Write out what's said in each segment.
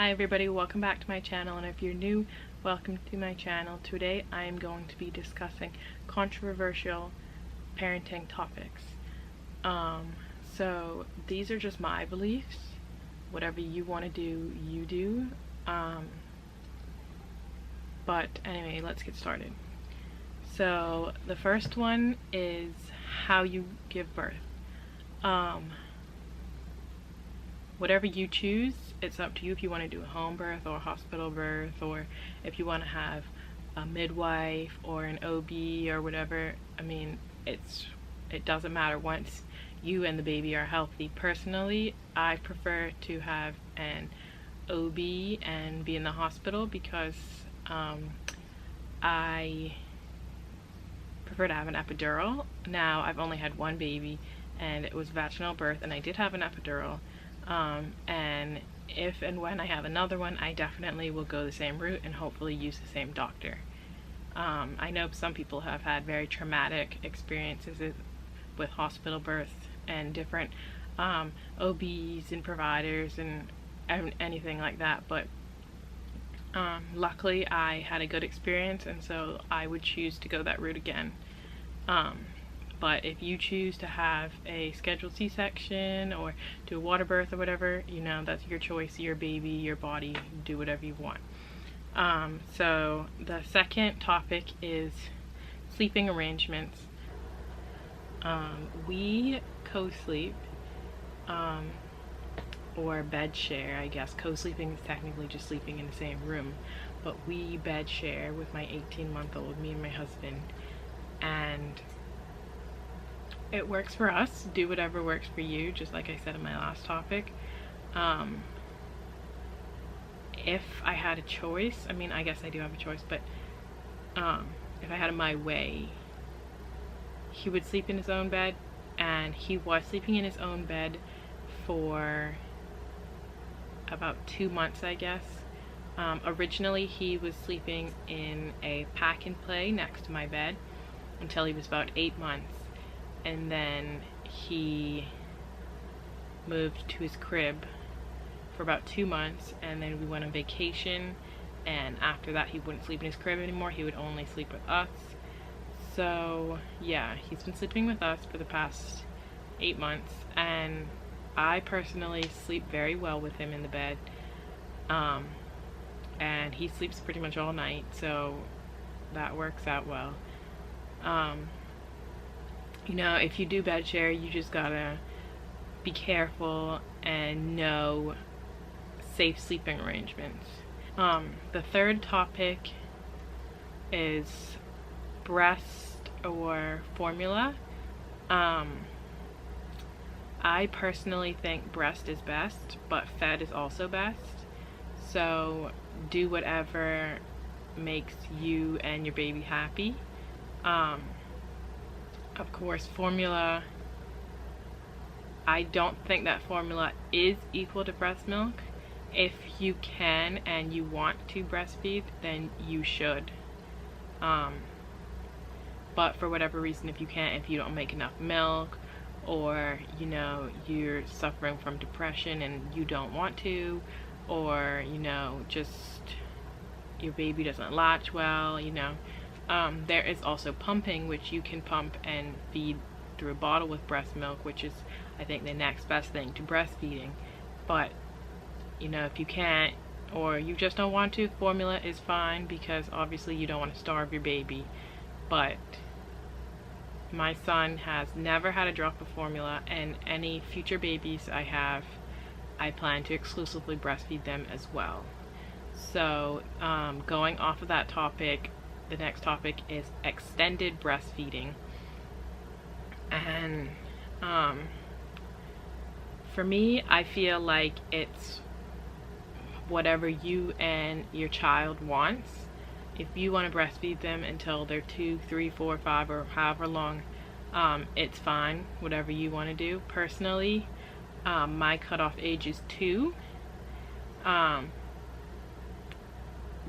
Hi everybody, welcome back to my channel, and if you're new, welcome to my channel. Today I am going to be discussing controversial parenting topics. So these are just my beliefs. Whatever you want to do, you do. But anyway, let's get started. So the first one is how you give birth. Whatever you choose, it's up to you if you want to do a home birth or a hospital birth, or if you want to have a midwife or an OB or whatever. I mean, it doesn't matter once you and the baby are healthy. Personally, I prefer to have an OB and be in the hospital because I prefer to have an epidural. Now, I've only had one baby and it was vaginal birth, and I did have an epidural. And if and when I have another one, I definitely will go the same route and hopefully use the same doctor. I know some people have had very traumatic experiences with hospital births and different OBs and providers and anything like that, but luckily I had a good experience, and so I would choose to go that route again. But if you choose to have a scheduled C-section or do a water birth or whatever, you know, that's your choice, your baby, your body, do whatever you want. So the second topic is sleeping arrangements. We co-sleep, or bed share, I guess. Co-sleeping is technically just sleeping in the same room, but we bed share with my 18-month-old, me and my husband, and it works for us. Do whatever works for you, just like I said in my last topic. If I had a choice, I mean, I guess I do have a choice, but if I had it my way, he would sleep in his own bed, and he was sleeping in his own bed for about 2 months, I guess. Originally, he was sleeping in a pack and play next to my bed until he was about 8 months. And then he moved to his crib for about 2 months, and then we went on vacation, and after that he wouldn't sleep in his crib anymore. He would only sleep with us. So yeah, he's been sleeping with us for the past 8 months, and I personally sleep very well with him in the bed, and he sleeps pretty much all night, so that works out well. You know, if you do bed share, you just gotta be careful and know safe sleeping arrangements. The third topic is breast or formula. I personally think breast is best, but fed is also best. So do whatever makes you and your baby happy. Of course, formula, I don't think that formula is equal to breast milk. If you can and you want to breastfeed, then you should. But for whatever reason, if you can't, if you don't make enough milk, or you know, you're suffering from depression and you don't want to, or you know, just your baby doesn't latch well, you know, there is also pumping, which you can pump and feed through a bottle with breast milk, which is, I think, the next best thing to breastfeeding. But you know, if you can't, or you just don't want to, formula is fine, because obviously you don't want to starve your baby. But my son has never had a drop of formula, and any future babies I have, I plan to exclusively breastfeed them as well. So going off of that topic, the next topic is extended breastfeeding. And for me, I feel like it's whatever you and your child wants. If you want to breastfeed them until they're 2, 3, 4, 5, or however long, it's fine, whatever you want to do. Personally, my cutoff age is 2.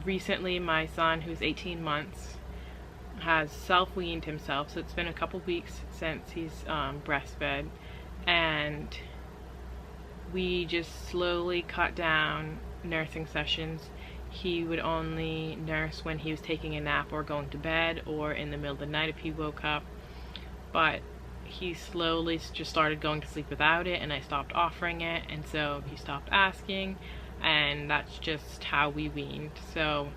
Recently, my son, who's 18 months, has self-weaned himself, so it's been a couple weeks since he's breastfed, and we just slowly cut down nursing sessions, he would only nurse when he was taking a nap or going to bed or in the middle of the night if he woke up. But he slowly just started going to sleep without it, and I stopped offering it, and so he stopped asking, and that's just how we weaned. So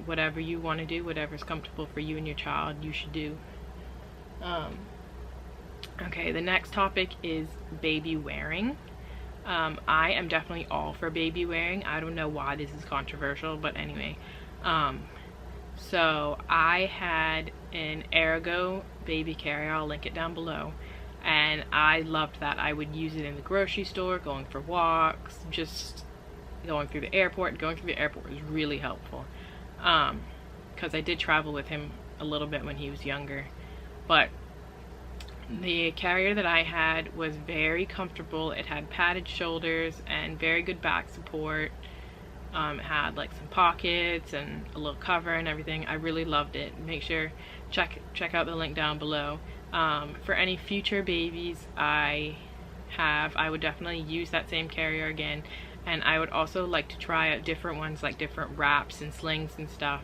whatever you want to do, whatever's comfortable for you and your child, you should do. Okay, the next topic is baby wearing. I am definitely all for baby wearing. I don't know why this is controversial, but anyway. So I had an Ergo baby carrier, I'll link it down below, and I loved that. I would use it in the grocery store, going for walks, just going through the airport. Going through the airport was really helpful, because I did travel with him a little bit when he was younger. But the carrier that I had was very comfortable. It had padded shoulders and very good back support. It had like some pockets and a little cover and everything. I really loved it. Make sure check out the link down below. For any future babies I would definitely use that same carrier again, and I would also like to try out different ones, like different wraps and slings and stuff.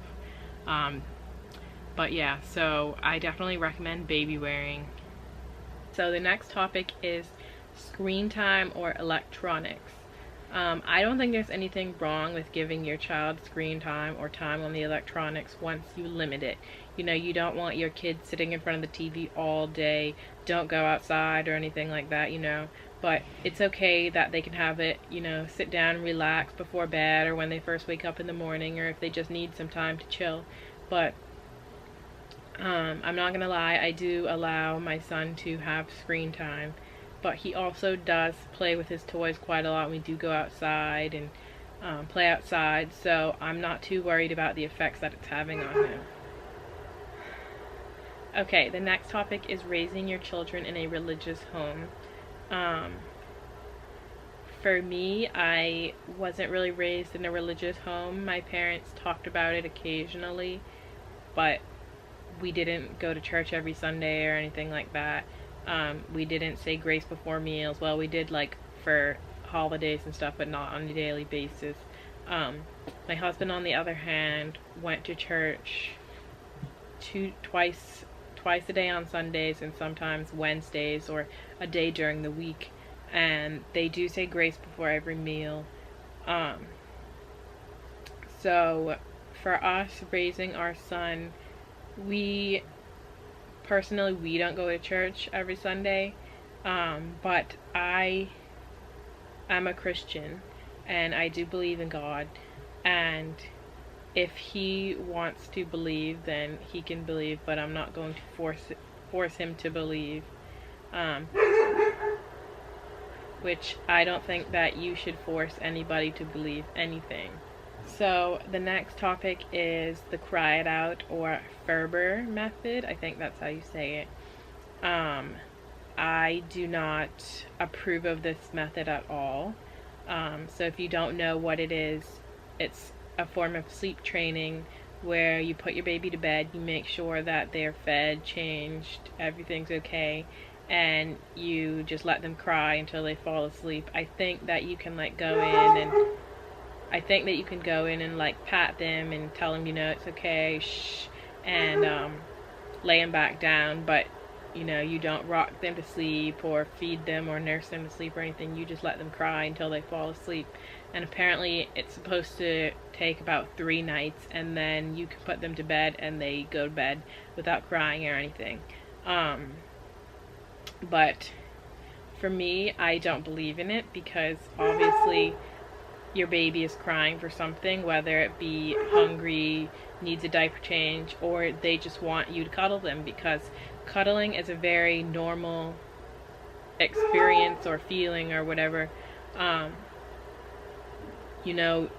But yeah, so I definitely recommend baby wearing. So the next topic is screen time or electronics. I don't think there's anything wrong with giving your child screen time or time on the electronics once you limit it. You know, you don't want your kid sitting in front of the TV all day. Don't go outside or anything like that, you know. But it's okay that they can have it, you know, sit down and relax before bed or when they first wake up in the morning, or if they just need some time to chill. But I'm not gonna lie, I do allow my son to have screen time, but he also does play with his toys quite a lot. We do go outside and play outside, so I'm not too worried about the effects that it's having on him. Okay, the next topic is raising your children in a religious home. For me, I wasn't really raised in a religious home. My parents talked about it occasionally, but we didn't go to church every Sunday or anything like that. We didn't say grace before meals. Well, we did like for holidays and stuff, but not on a daily basis. My husband, on the other hand, went to church twice a day on Sundays, and sometimes Wednesdays or a day during the week. And they do say grace before every meal. So for us raising our son, we don't go to church every Sunday, but I am a Christian and I do believe in God, and if he wants to believe, then he can believe, but I'm not going to force him to believe, which I don't think that you should force anybody to believe anything. So the next topic is the cry it out or Ferber method. I think that's how you say it. I do not approve of this method at all. So if you don't know what it is, it's a form of sleep training where you put your baby to bed, you make sure that they're fed, changed, everything's okay, and you just let them cry until they fall asleep. I think that you can like go in and like pat them and tell them, you know, it's okay, shh, and lay them back down, but you know, you don't rock them to sleep or feed them or nurse them to sleep or anything. You just let them cry until they fall asleep. And apparently it's supposed to take about 3 nights, and then you can put them to bed and they go to bed without crying or anything. But for me, I don't believe in it, because obviously your baby is crying for something, whether it be hungry, needs a diaper change, or they just want you to cuddle them, because cuddling is a very normal experience or feeling or whatever. You know,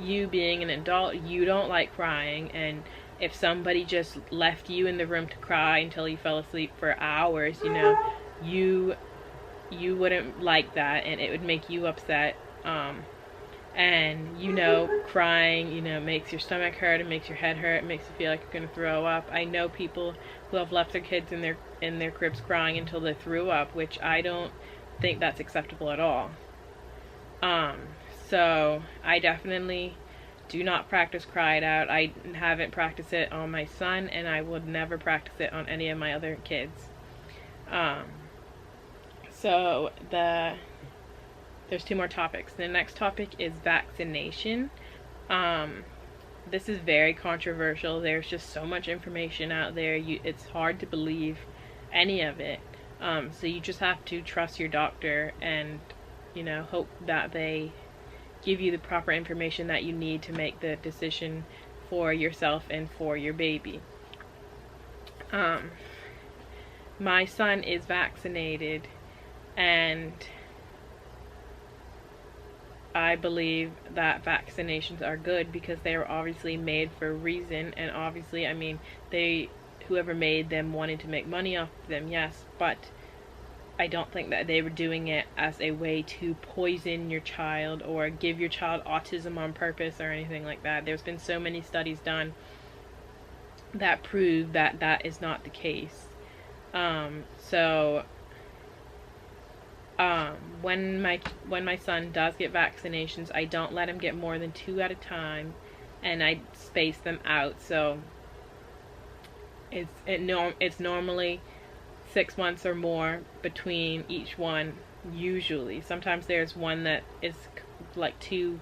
you being an adult, you don't like crying, and if somebody just left you in the room to cry until you fell asleep for hours, you know, you wouldn't like that, and it would make you upset. And you know, crying, you know, makes your stomach hurt, it makes your head hurt, it makes you feel like you're gonna throw up. I know people who have left their kids in their cribs crying until they threw up, which I don't think that's acceptable at all. So I definitely do not practice cry it out. I haven't practiced it on my son, and I would never practice it on any of my other kids. So there's 2 more topics. The next topic is vaccination. This is very controversial. There's just so much information out there. It's hard to believe any of it. So you just have to trust your doctor and, hope that they give you the proper information that you need to make the decision for yourself and for your baby. My son is vaccinated, and I believe that vaccinations are good because they are obviously made for a reason, and obviously, whoever made them wanted to make money off of them, yes, but I don't think that they were doing it as a way to poison your child or give your child autism on purpose or anything like that. There's been so many studies done that prove that that is not the case. When my son does get vaccinations, I don't let him get more than 2 at a time, and I space them out. So it's normally 6 months or more between each one, usually. Sometimes there's one that is like 2.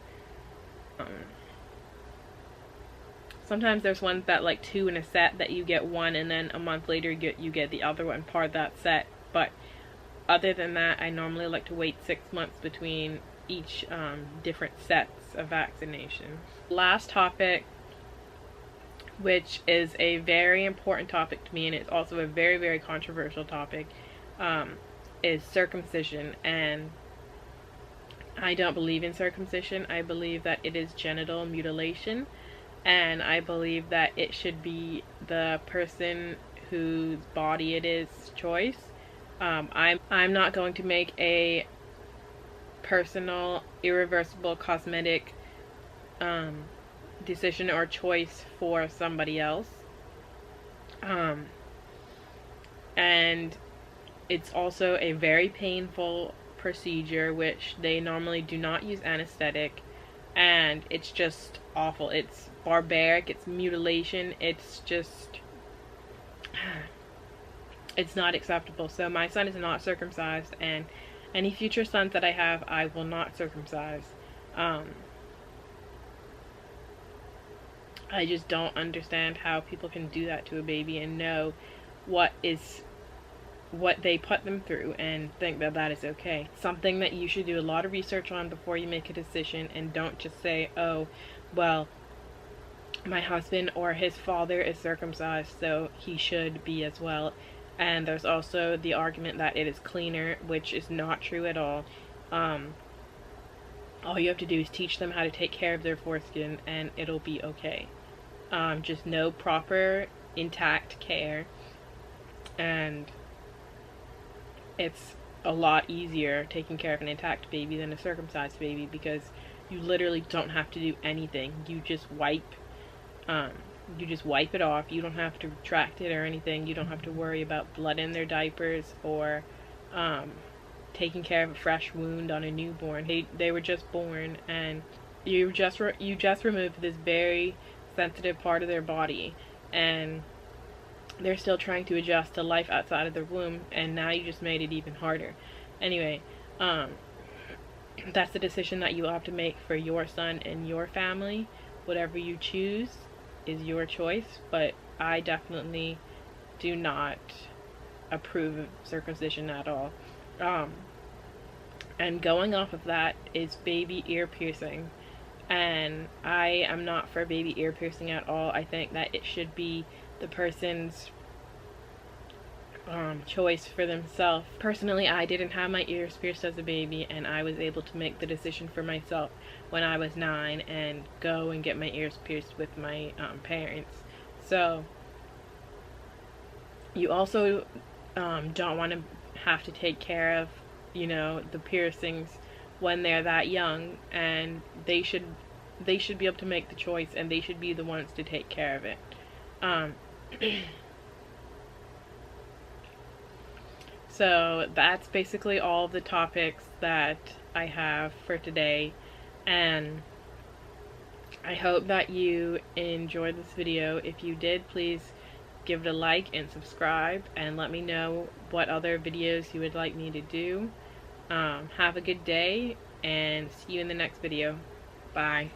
Sometimes there's ones that like 2 in a set that you get one, and then a month later you get the other one part of that set. But other than that, I normally like to wait 6 months between each different sets of vaccination. Last topic, which is a very important topic to me, and it's also a very, very controversial topic, is circumcision. And I don't believe in circumcision. I believe that it is genital mutilation, and I believe that it should be the person whose body it is choice. I'm not going to make a personal, irreversible cosmetic decision or choice for somebody else. And it's also a very painful procedure, which they normally do not use anesthetic, and it's just awful. It's barbaric, it's mutilation, it's just, it's not acceptable. So my son is not circumcised, and any future sons that I have, I will not circumcise. I just don't understand how people can do that to a baby and know what they put them through and think that that is okay. Something that you should do a lot of research on before you make a decision, and don't just say, oh, well, my husband or his father is circumcised, so he should be as well. And there's also the argument that it is cleaner, which is not true at all. All you have to do is teach them how to take care of their foreskin, and it'll be okay. Just know proper, intact care, and it's a lot easier taking care of an intact baby than a circumcised baby, because you literally don't have to do anything. You just wipe it off. You don't have to retract it or anything. You don't have to worry about blood in their diapers or taking care of a fresh wound on a newborn. They were just born, and you just removed this very sensitive part of their body, and they're still trying to adjust to life outside of their womb, and now you just made it even harder. Anyway, that's the decision that you have to make for your son and your family. Whatever you choose is your choice, but I definitely do not approve of circumcision at all. And going off of that is baby ear piercing, and I am not for baby ear piercing at all. I think that it should be the person's choice for themselves. Personally, I didn't have my ears pierced as a baby, and I was able to make the decision for myself when I was 9 and go and get my ears pierced with my parents. So you also don't want to have to take care of, the piercings when they're that young, and they should be able to make the choice, and they should be the ones to take care of it. So that's basically all the topics that I have for today, and I hope that you enjoyed this video. If you did, please give it a like and subscribe, and let me know what other videos you would like me to do. Have a good day, and see you in the next video. Bye.